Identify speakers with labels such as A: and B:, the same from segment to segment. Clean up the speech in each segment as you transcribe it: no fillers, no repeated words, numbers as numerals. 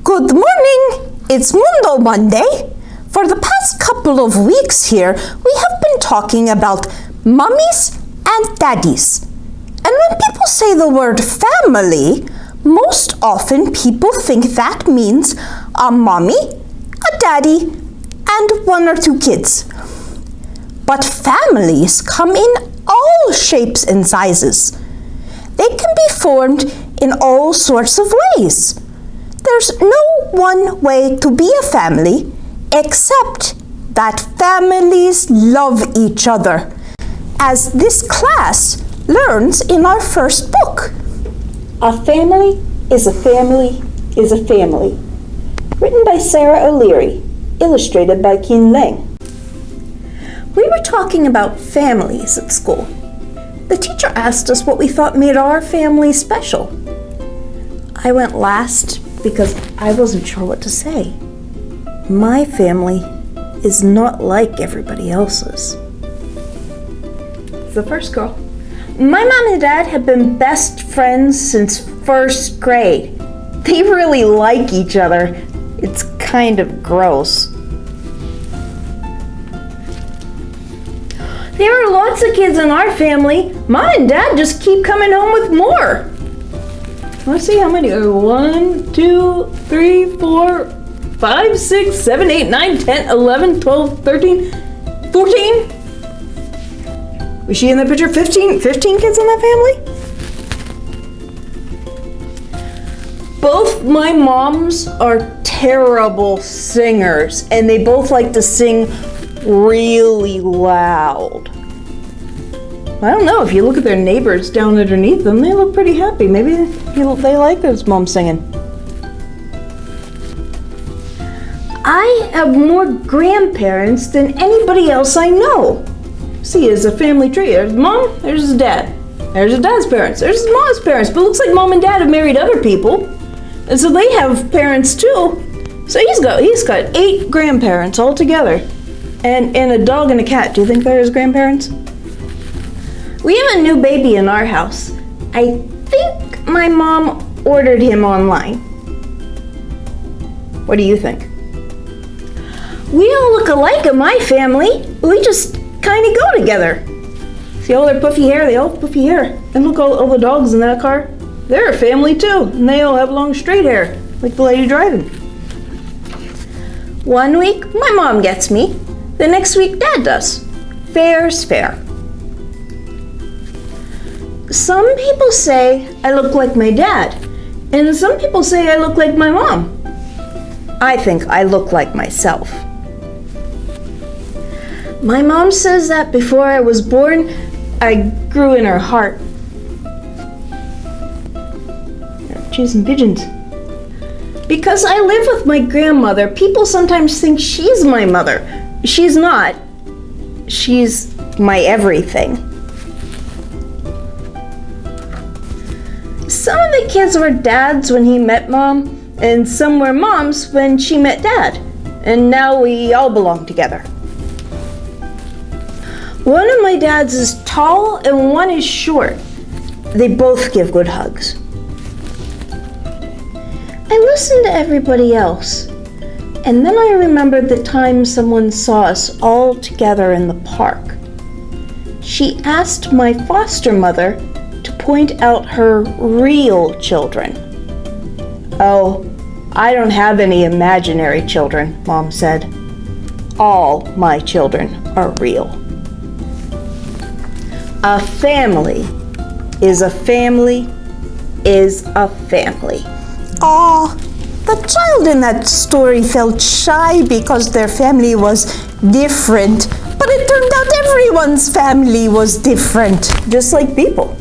A: Good morning! It's Mundo Monday. For the past couple of weeks here, we have been talking about mummies and daddies. And when people say the word family, most often people think that means a mommy, a daddy, and one or two kids. But families come in all shapes and sizes. They can be formed in all sorts of ways. There's no one way to be a family except that families love each other, as this class learns in our first book.
B: A family is a family is a family. Written by Sara O'Leary, illustrated by Qin Leng.
A: We were talking about families at school. The teacher asked us what we thought made our family special. I went last because I wasn't sure what to say. My family is not like everybody else's.
B: The first girl.
A: My mom and dad have been best friends since first grade. They really like each other. It's kind of gross. There are lots of kids in our family. Mom and dad just keep coming home with more.
B: Let's see how many. 1, 2, 3, 4, 5, 6, 7, 8, 9, 10, 11, 12, 13, 14. Was she in that picture? 15 kids in that family? Both my moms are terrible singers, and they both like to sing really loud. I don't know, if you look at their neighbors down underneath them, they look pretty happy. Maybe they like this mom singing.
A: I have more grandparents than anybody else I know.
B: See, it's a family tree. There's mom, there's his dad. There's his dad's parents, there's his mom's parents. But it looks like mom and dad have married other people. And so they have parents too. So he's got 8 grandparents all together. And a dog and a cat. Do you think they're his grandparents?
A: We have a new baby in our house. I think my mom ordered him online.
B: What do you think?
A: We all look alike in my family. We just kind of go together.
B: See all their puffy hair? They all have puffy hair. And look, all the dogs in that car. They're a family too. And they all have long straight hair, like the lady driving.
A: One week, my mom gets me. The next week, Dad does. Fair's fair. Some people say I look like my dad, and some people say I look like my mom. I think I look like myself. My mom says that before I was born, I grew in her heart.
B: Cheese and pigeons.
A: Because I live with my grandmother, people sometimes think she's my mother. She's not. She's my everything. Some of the kids were dads when he met mom, and some were moms when she met dad. And now we all belong together. One of my dads is tall and one is short. They both give good hugs. I listened to everybody else. And then I remembered the time someone saw us all together in the park. She asked my foster mother to point out her real children. Oh, I don't have any imaginary children, Mom said. All my children are real. A family is a family is a family.
C: Aw, the child in that story felt shy because their family was different, but it turned out everyone's family was different.
A: Just like people.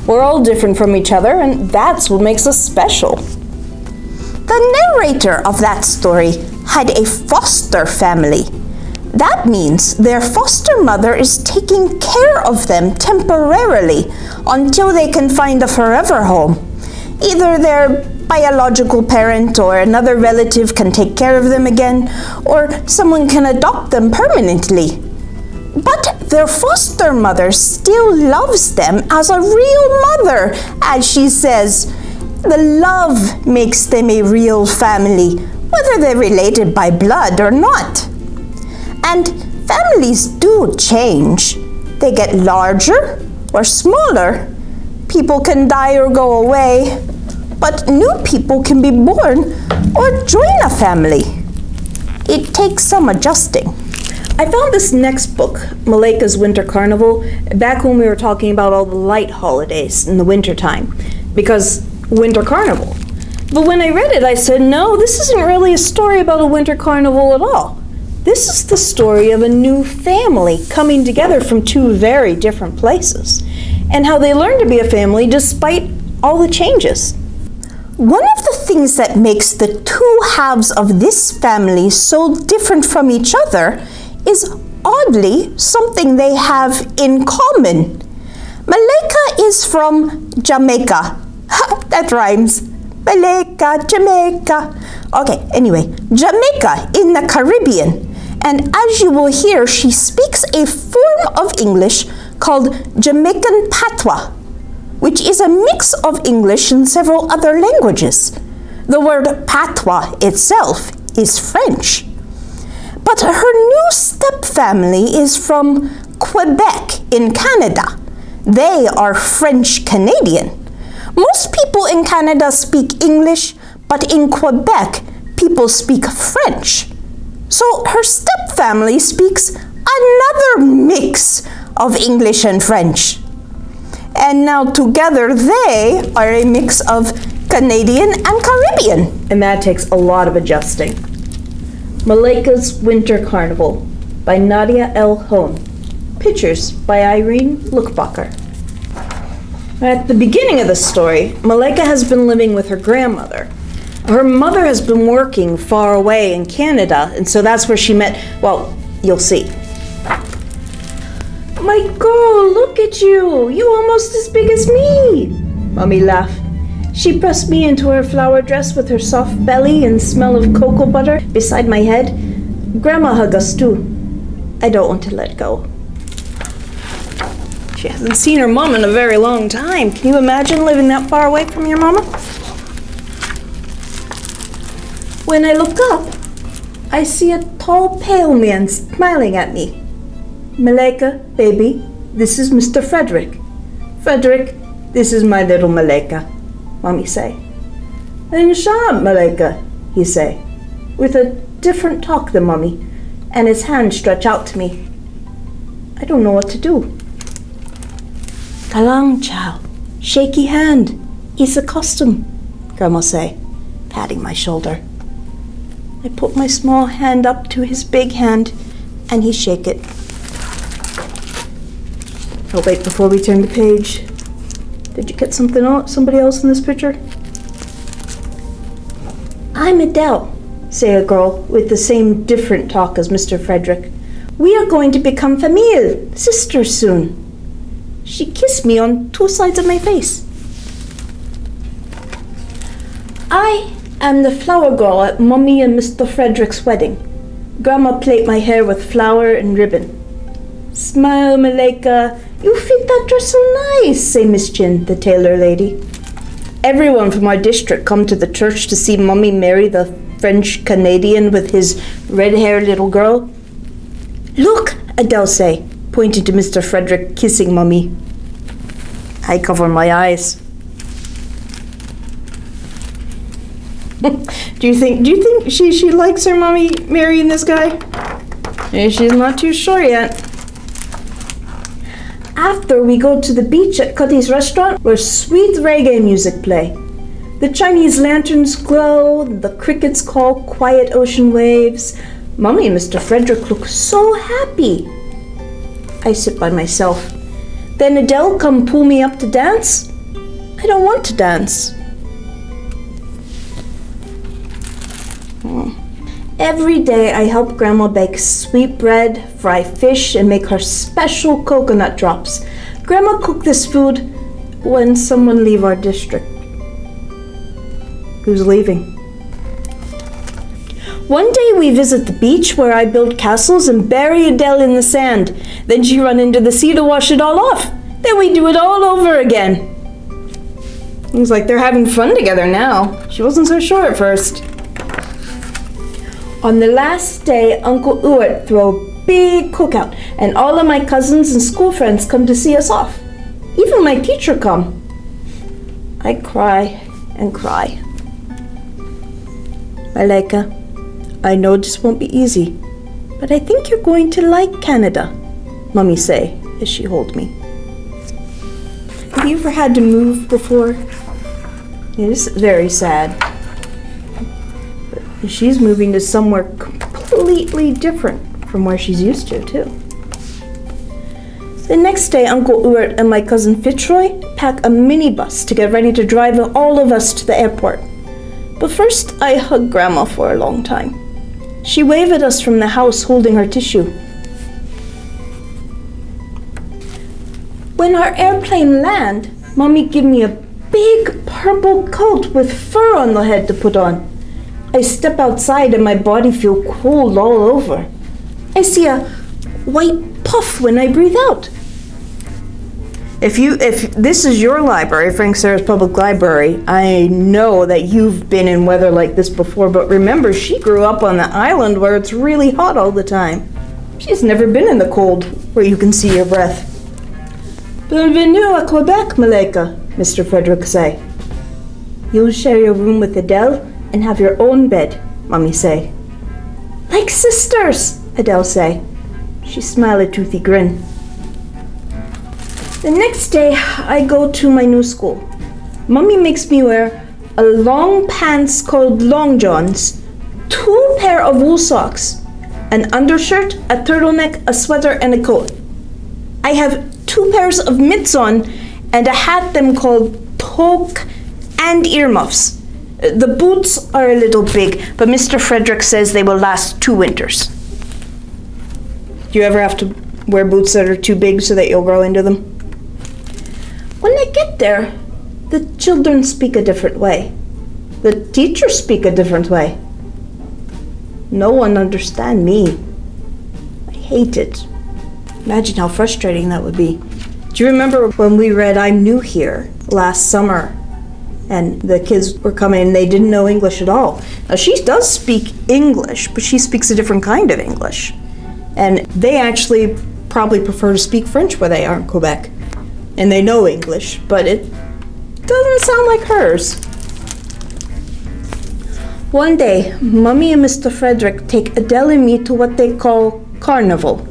A: We're all different from each other, and that's what makes us special.
C: The narrator of that story had a foster family. That means their foster mother is taking care of them temporarily until they can find a forever home. Either their biological parent or another relative can take care of them again, or someone can adopt them permanently. But their foster mother still loves them as a real mother, as she says, The love makes them a real family, whether they're related by blood or not. And families do change. They get larger or smaller. People can die or go away, but new people can be born or join a family. It takes some adjusting.
B: I found this next book, Malaika's Winter Carnival, back when we were talking about all the light holidays in the wintertime, because Winter Carnival. But when I read it, I said, no, this isn't really a story about a winter carnival at all. This is the story of a new family coming together from two very different places, and how they learn to be a family despite all the changes.
C: One of the things that makes the two halves of this family so different from each other is oddly something they have in common. Malaika is from Jamaica. That rhymes. Malaika, Jamaica. Okay, anyway, Jamaica in the Caribbean. And as you will hear, she speaks a form of English called Jamaican Patois, which is a mix of English and several other languages. The word patois itself is French. But her new step-family is from Quebec in Canada. They are French-Canadian. Most people in Canada speak English, but in Quebec, people speak French. So her step-family speaks another mix of English and French. And now together they are a mix of Canadian and Caribbean.
B: And that takes a lot of adjusting. Malaika's Winter Carnival by Nadia L. Hohn. Pictures by Irene Luxbacher. At the beginning of the story, Malaika has been living with her grandmother. Her mother has been working far away in Canada, and so that's where she met, well, you'll see. My girl, look at you! You almost as big as me! Mommy laughed. She pressed me into her flower dress with her soft belly and smell of cocoa butter beside my head. Grandma hugged us too. I don't want to let go. She hasn't seen her mom in a very long time. Can you imagine living that far away from your mama? When I look up, I see a tall, pale man smiling at me. Malaika, baby, this is Mr. Frederick. Frederick, this is my little Malaika, Mommy say. And Shao, Malaika, he say, with a different talk than Mommy, and his hand stretch out to me. I don't know what to do. Galang, child, shaky hand. It's a custom, Grandma say, patting my shoulder. I put my small hand up to his big hand, and he shake it. Oh, wait, before we turn the page, did you get somebody else in this picture? I'm Adele, say a girl with the same different talk as Mr. Frederick. We are going to become famille, sisters soon. She kissed me on two sides of my face. I am the flower girl at Mommy and Mr. Frederick's wedding. Grandma plait my hair with flower and ribbon. Smile, Malaika. You fit that dress so nice, say Miss Qin, the tailor lady. Everyone from our district come to the church to see Mommy marry the French Canadian with his red-haired little girl. Look, Adele say, pointing to Mr. Frederick kissing Mommy. I cover my eyes. Do you think she likes her mommy marrying this guy? She's not too sure yet. After we go to the beach at Cuddy's restaurant where sweet reggae music play. The Chinese lanterns glow, the crickets call quiet ocean waves. Mommy and Mr. Frederick look so happy. I sit by myself. Then Adele come pull me up to dance. I don't want to dance. Every day I help Grandma bake sweet bread, fry fish, and make her special coconut drops. Grandma cooked this food when someone leave our district. Who's leaving? One day we visit the beach where I build castles and bury Adele in the sand. Then she run into the sea to wash it all off. Then we do it all over again. Seems like they're having fun together now. She wasn't so sure at first. On the last day, Uncle Uert threw a big cookout, and all of my cousins and school friends come to see us off. Even my teacher come. I cry and cry. Malaika, I know this won't be easy, but I think you're going to like Canada, Mummy say as she holds me. Have you ever had to move before? It is very sad. But she's moving to somewhere completely different from where she's used to, too. The next day, Uncle Uert and my cousin Fitzroy pack a minibus to get ready to drive all of us to the airport. But first, I hugged Grandma for a long time. She waved at us from the house holding her tissue. When our airplane landed, Mommy gave me a big purple coat with fur on the head to put on. I step outside and my body feels cold all over. I see a white puff when I breathe out. If this is your library, Frank Sarah's Public Library, I know that you've been in weather like this before, but remember, she grew up on the island where it's really hot all the time. She's never been in the cold where you can see your breath. Bienvenue à Quebec, Malaika, Mr. Frederick say. You'll share your room with Adele and have your own bed, Mommy say. Like sisters, Adele say. She smiled a toothy grin. The next day, I go to my new school. Mommy makes me wear a long pants called long johns, 2 pair of wool socks, an undershirt, a turtleneck, a sweater, and a coat. I have 2 pairs of mitts on and a hat them called toque and earmuffs. The boots are a little big, but Mr. Frederick says they will last 2 winters. Do you ever have to wear boots that are too big so that you'll grow into them? When I get there, the children speak a different way. The teachers speak a different way. No one understands me. I hate it. Imagine how frustrating that would be. Do you remember when we read I'm New Here last summer? And the kids were coming and they didn't know English at all. Now she does speak English, but she speaks a different kind of English. And they actually probably prefer to speak French where they are in Quebec. And they know English, but it doesn't sound like hers. One day, Mommy and Mr. Frederick take Adele and me to what they call carnival.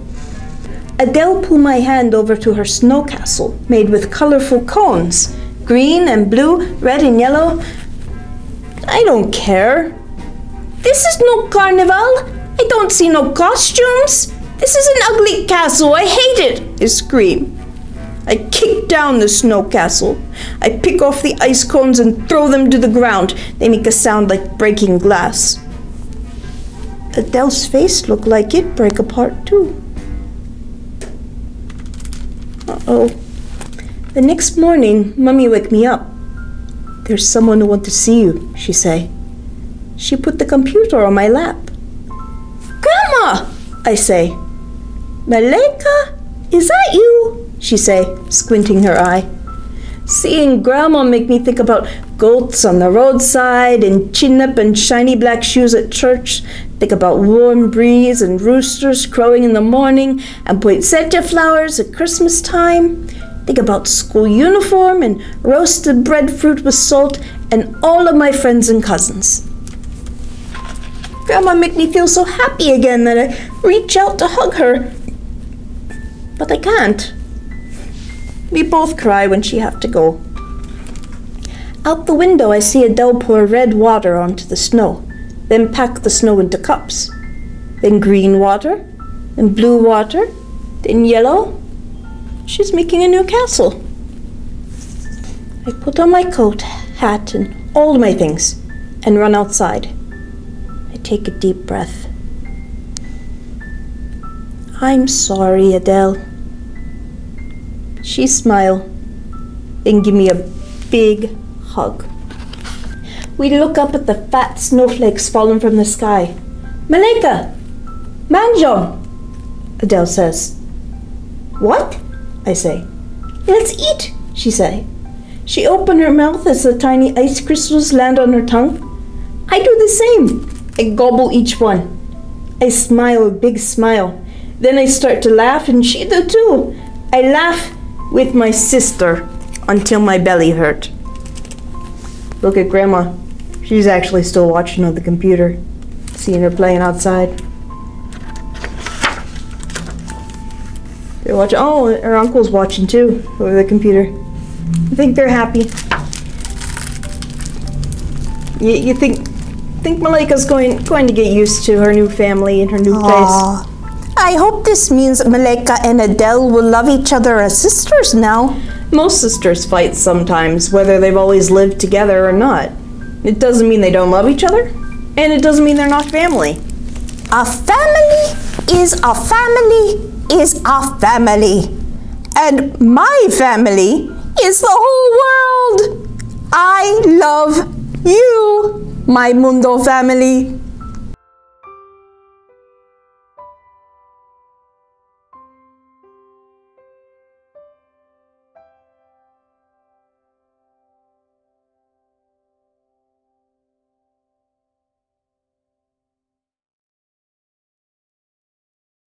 B: Adele pulled my hand over to her snow castle, made with colorful cones, green and blue, red and yellow. I don't care. This is no carnival. I don't see no costumes. This is an ugly castle. I hate it, I scream. I kick down the snow castle. I pick off the ice cones and throw them to the ground. They make a sound like breaking glass. Adele's face looked like it break apart too. Uh-oh. The next morning, Mommy wake me up. There's someone who wants to see you, she say. She put the computer on my lap. Grandma, I say. Malaika, is that you? She say, squinting her eye. Seeing Grandma make me think about goats on the roadside and chin-up and shiny black shoes at church. Think about warm breeze and roosters crowing in the morning and poinsettia flowers at Christmas time. Think about school uniform and roasted breadfruit with salt and all of my friends and cousins. Grandma make me feel so happy again that I reach out to hug her. But I can't. We both cry when she have to go. Out the window I see Adele pour red water onto the snow, then pack the snow into cups. Then green water, then blue water, then yellow. She's making a new castle. I put on my coat, hat, and all my things, and run outside. I take a deep breath. I'm sorry, Adele. She smiled, then give me a big hug. We look up at the fat snowflakes falling from the sky. Malaika! Manjo! Adele says. What? I say. Let's eat, she say. She opened her mouth as the tiny ice crystals land on her tongue. I do the same. I gobble each one. I smile a big smile. Then I start to laugh, and she do too. I laugh with my sister until my belly hurt. Look at Grandma. She's actually still watching on the computer, seeing her playing outside. They're watching. Oh, her uncle's watching too over the computer. I think they're happy. You think Malaika's going to get used to her new family and her new place?
C: I hope this means Malaika and Adele will love each other as sisters now.
B: Most sisters fight sometimes, whether they've always lived together or not. It doesn't mean they don't love each other, and it doesn't mean they're not family.
C: A family is a family is a family. And my family is the whole world. I love you, my Mundo family.